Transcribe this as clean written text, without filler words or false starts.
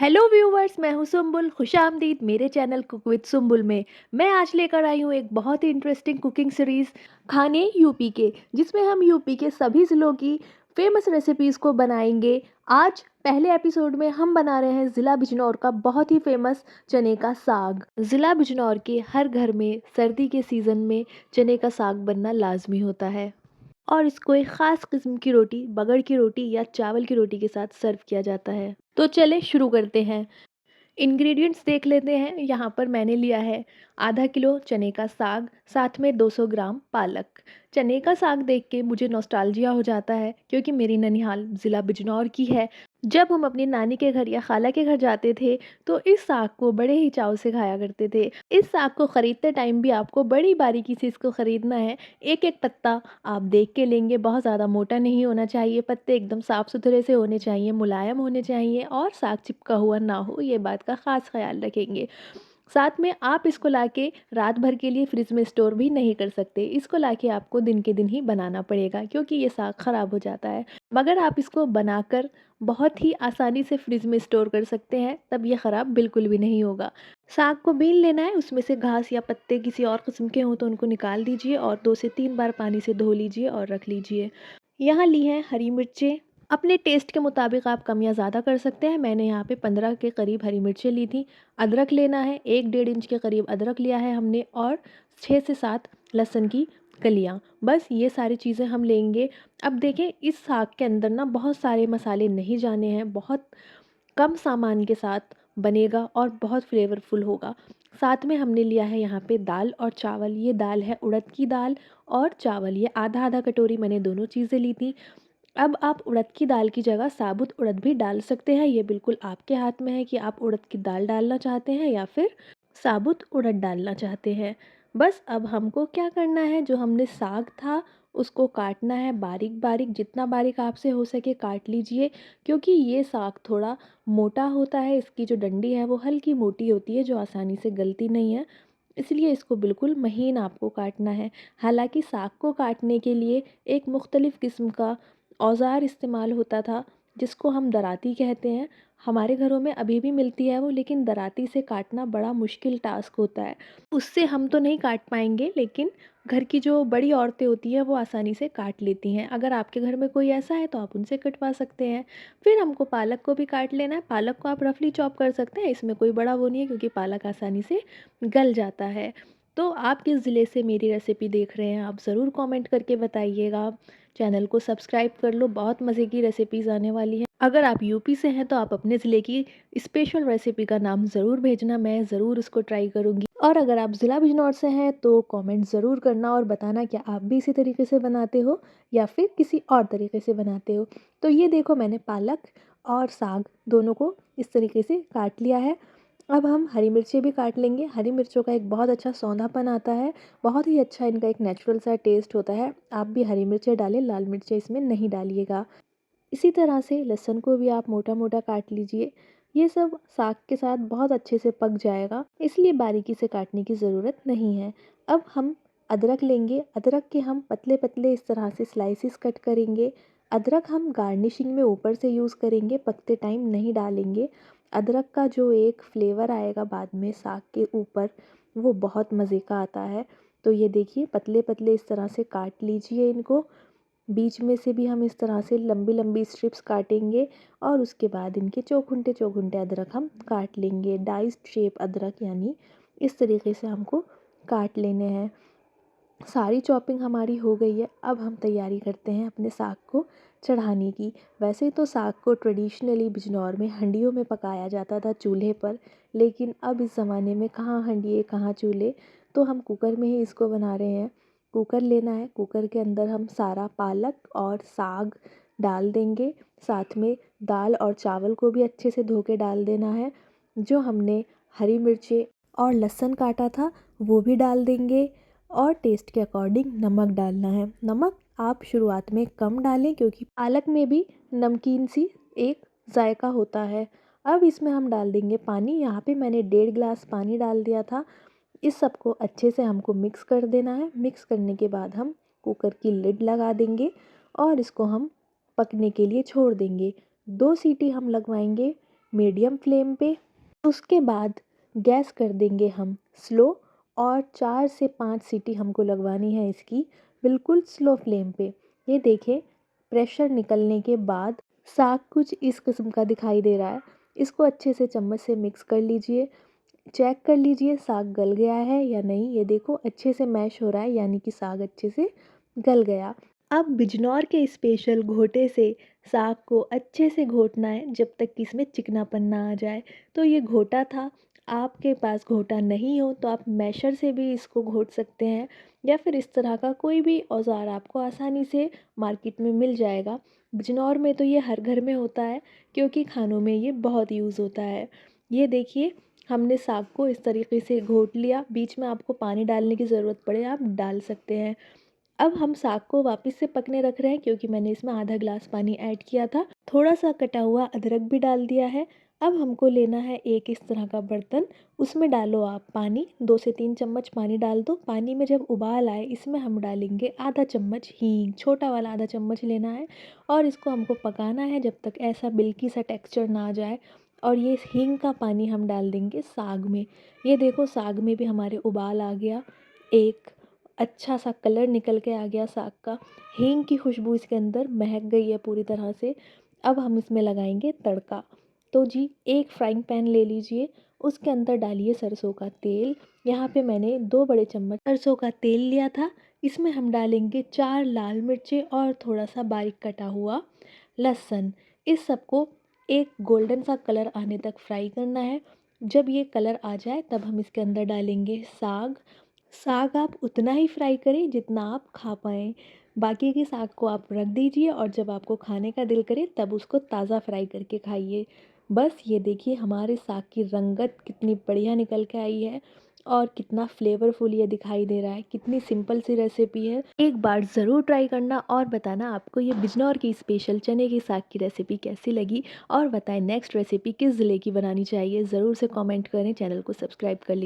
Hello viewers, मैं हूं सुम्बुल। खुशामदीद मेरे चैनल कुक विद सुम्बुल में। मैं आज लेकर आई हूं एक बहुत ही इंटरेस्टिंग कुकिंग सीरीज़ खाने यूपी के, जिसमें हम यूपी के सभी ज़िलों की फेमस रेसिपीज़ को बनाएंगे। आज पहले एपिसोड में हम बना रहे हैं ज़िला बिजनौर का बहुत ही फेमस चने का साग। ज़िला बिजनौर के हर घर में सर्दी के सीज़न में चने का साग बनना लाजमी होता है और इसको एक ख़ास किस्म की रोटी, बगड़ की रोटी या चावल की रोटी के साथ सर्व किया जाता है। तो चलें शुरू करते हैं। इंग्रेडिएंट्स देख लेते हैं। यहाँ पर मैंने लिया है आधा किलो चने का साग, साथ में 200 ग्राम पालक। चने का साग देख के मुझे नॉस्टैल्जिया हो जाता है, क्योंकि मेरी ननिहाल ज़िला बिजनौर की है। जब हम अपनी नानी के घर या खाला के घर जाते थे तो इस साग को बड़े ही चाव से खाया करते थे। इस साग को ख़रीदते टाइम भी आपको बड़ी बारीकी से इसको ख़रीदना है। एक एक पत्ता आप देख के लेंगे, बहुत ज़्यादा मोटा नहीं होना चाहिए, पत्ते एकदम साफ़ सुथरे से होने चाहिए, मुलायम होने चाहिए और साग चिपका हुआ ना हो, ये बात का ख़ास ख़्याल रखेंगे। साथ में आप इसको लाके रात भर के लिए फ्रिज में स्टोर भी नहीं कर सकते। इसको लाके आपको दिन के दिन ही बनाना पड़ेगा, क्योंकि ये साग ख़राब हो जाता है। मगर आप इसको बनाकर बहुत ही आसानी से फ्रिज में स्टोर कर सकते हैं, तब ये ख़राब बिल्कुल भी नहीं होगा। साग को बीन लेना है, उसमें से घास या पत्ते किसी और किस्म के हों तो उनको निकाल दीजिए और 2 से 3 बार पानी से धो लीजिए और रख लीजिए। यहाँ ली हैं हरी मिर्चें। अपने टेस्ट के मुताबिक आप कम या ज़्यादा कर सकते हैं। मैंने यहाँ पे 15 के करीब हरी मिर्चें ली थी। अदरक लेना है, 1 डेढ़ इंच के करीब अदरक लिया है हमने, और 6 से 7 लहसुन की कलियाँ। बस ये सारी चीज़ें हम लेंगे। अब देखें, इस साग के अंदर ना बहुत सारे मसाले नहीं जाने हैं, बहुत कम सामान के साथ बनेगा और बहुत फ्लेवरफुल होगा। साथ में हमने लिया है यहाँ पे दाल और चावल। ये दाल है उड़द की दाल और चावल, ये आधा आधा कटोरी मैंने दोनों चीज़ें ली थी। अब आप उड़द की दाल की जगह साबुत उड़द भी डाल सकते हैं। ये बिल्कुल आपके हाथ में है कि आप उड़द की दाल डालना चाहते हैं या फिर साबुत उड़द डालना चाहते हैं। बस अब हमको क्या करना है, जो हमने साग था उसको काटना है बारीक बारीक, जितना बारीक आपसे हो सके काट लीजिए, क्योंकि ये साग थोड़ा मोटा होता है। इसकी जो डंडी है वो हल्की मोटी होती है, जो आसानी से गलती नहीं है, इसलिए इसको बिल्कुल महीन आपको काटना है। हालांकि साग को काटने के लिए एक मुख्तलिफ़ किस्म का औज़ार इस्तेमाल होता था, जिसको हम दराती कहते हैं। हमारे घरों में अभी भी मिलती है वो, लेकिन दराती से काटना बड़ा मुश्किल टास्क होता है। उससे हम तो नहीं काट पाएंगे, लेकिन घर की जो बड़ी औरतें होती हैं वो आसानी से काट लेती हैं। अगर आपके घर में कोई ऐसा है तो आप उनसे कटवा सकते हैं। फिर हमको पालक को भी काट लेना है। पालक को आप रफली चॉप कर सकते हैं, इसमें कोई बड़ा वो नहीं है, क्योंकि पालक आसानी से गल जाता है। तो आप किस ज़िले से मेरी रेसिपी देख रहे हैं, आप ज़रूर कमेंट करके बताइएगा। चैनल को सब्सक्राइब कर लो, बहुत मज़े की रेसिपीज़ आने वाली हैं। अगर आप यूपी से हैं तो आप अपने ज़िले की स्पेशल रेसिपी का नाम ज़रूर भेजना, मैं ज़रूर उसको ट्राई करूँगी। और अगर आप ज़िला बिजनौर से हैं तो कमेंट ज़रूर करना और बताना क्या आप भी इसी तरीके से बनाते हो या फिर किसी और तरीके से बनाते हो। तो ये देखो, मैंने पालक और साग दोनों को इस तरीके से काट लिया है। अब हम हरी मिर्चें भी काट लेंगे। हरी मिर्चों का एक बहुत अच्छा सौंधापन आता है, बहुत ही अच्छा इनका एक नेचुरल सा टेस्ट होता है। आप भी हरी मिर्चें डालें, लाल मिर्चें इसमें नहीं डालिएगा। इसी तरह से लहसुन को भी आप मोटा मोटा काट लीजिए। ये सब साग के साथ बहुत अच्छे से पक जाएगा, इसलिए बारीकी से काटने की ज़रूरत नहीं है। अब हम अदरक लेंगे। अदरक के हम पतले पतले इस तरह से स्लाइसिस कट करेंगे। अदरक हम गार्निशिंग में ऊपर से यूज़ करेंगे, पकते टाइम नहीं डालेंगे। अदरक का जो एक फ्लेवर आएगा बाद में साग के ऊपर, वो बहुत मज़े का आता है। तो ये देखिए, पतले पतले इस तरह से काट लीजिए इनको। बीच में से भी हम इस तरह से लंबी लंबी स्ट्रिप्स काटेंगे और उसके बाद इनके चौखुंटे चौखुंटे अदरक हम काट लेंगे। डाइस्ड शेप अदरक, यानी इस तरीके से हमको काट लेने हैं। सारी चॉपिंग हमारी हो गई है। अब हम तैयारी करते हैं अपने साग को चढ़ाने की। वैसे तो साग को ट्रेडिशनली बिजनौर में हंडियों में पकाया जाता था, चूल्हे पर, लेकिन अब इस ज़माने में कहाँ हंडिये कहाँ चूल्हे, तो हम कुकर में ही इसको बना रहे हैं। कुकर लेना है, कुकर के अंदर हम सारा पालक और साग डाल देंगे। साथ में दाल और चावल को भी अच्छे से धो के डाल देना है। जो हमने हरी मिर्चें और लहसुन काटा था वो भी डाल देंगे, और टेस्ट के अकॉर्डिंग नमक डालना है। नमक आप शुरुआत में कम डालें, क्योंकि पालक में भी नमकीन सी एक जायका होता है। अब इसमें हम डाल देंगे पानी। यहाँ पे मैंने 1.5 गिलास पानी डाल दिया था। इस सब को अच्छे से हमको मिक्स कर देना है। मिक्स करने के बाद हम कुकर की लिड लगा देंगे और इसको हम पकने के लिए छोड़ देंगे। 2 सीटी हम लगवाएंगे। मीडियम फ्लेम पे। उसके बाद गैस कर देंगे हम स्लो और 4 से 5 सीटी हमको लगवानी है इसकी, बिल्कुल स्लो फ्लेम पे। ये देखिए प्रेशर निकलने के बाद साग कुछ इस किस्म का दिखाई दे रहा है। इसको अच्छे से चम्मच से मिक्स कर लीजिए। चेक कर लीजिए साग गल गया है या नहीं। ये देखो अच्छे से मैश हो रहा है, यानी कि साग अच्छे से गल गया। अब बिजनौर के स्पेशल घोटे से साग को अच्छे से घोटना है जब तक कि इसमें चिकनापन ना आ जाए। तो ये घोटा था। आपके पास घोटा नहीं हो तो आप मैशर से भी इसको घोट सकते हैं, या फिर इस तरह का कोई भी औज़ार आपको आसानी से मार्केट में मिल जाएगा। बिजनौर में तो ये हर घर में होता है, क्योंकि खानों में ये बहुत यूज़ होता है। ये देखिए हमने साग को इस तरीके से घोट लिया। बीच में आपको पानी डालने की ज़रूरत पड़े आप डाल सकते हैं। अब हम साग को वापस से पकने रख रहे हैं, क्योंकि मैंने इसमें आधा ग्लास पानी ऐड किया था। थोड़ा सा कटा हुआ अदरक भी डाल दिया है। अब हमको लेना है एक इस तरह का बर्तन, उसमें डालो आप पानी, 2 से 3 चम्मच पानी डाल दो। पानी में जब उबाल आए इसमें हम डालेंगे आधा चम्मच हींग, छोटा वाला आधा चम्मच लेना है, और इसको हमको पकाना है जब तक ऐसा मिल्की सा टेक्सचर ना आ जाए। और ये हींग का पानी हम डाल देंगे साग में। ये देखो साग में भी हमारे उबाल आ गया, एक अच्छा सा कलर निकल के आ गया साग का। हींग की खुशबू इसके अंदर महक गई है पूरी तरह से। अब हम इसमें लगाएंगे तड़का। तो जी एक फ्राइंग पैन ले लीजिए, उसके अंदर डालिए सरसों का तेल। यहाँ पे मैंने 2 बड़े चम्मच सरसों का तेल लिया था। इसमें हम डालेंगे 4 लाल मिर्चें और थोड़ा सा बारीक कटा हुआ लहसुन। इस सबको एक गोल्डन सा कलर आने तक फ्राई करना है। जब ये कलर आ जाए तब हम इसके अंदर डालेंगे साग। साग आप उतना ही फ्राई करें जितना आप खा पाएँ। बाकी के साग को आप रख दीजिए और जब आपको खाने का दिल करे तब उसको ताज़ा फ्राई करके खाइए। बस ये देखिए हमारे साग की रंगत कितनी बढ़िया निकल के आई है, और कितना फ्लेवरफुल ये दिखाई दे रहा है। कितनी सिंपल सी रेसिपी है। एक बार ज़रूर ट्राई करना और बताना आपको ये बिजनौर की स्पेशल चने के साग की रेसिपी कैसी लगी, और बताएं नेक्स्ट रेसिपी किस ज़िले की बनानी चाहिए। ज़रूर से कमेंट करें, चैनल को सब्सक्राइब कर लीजिए।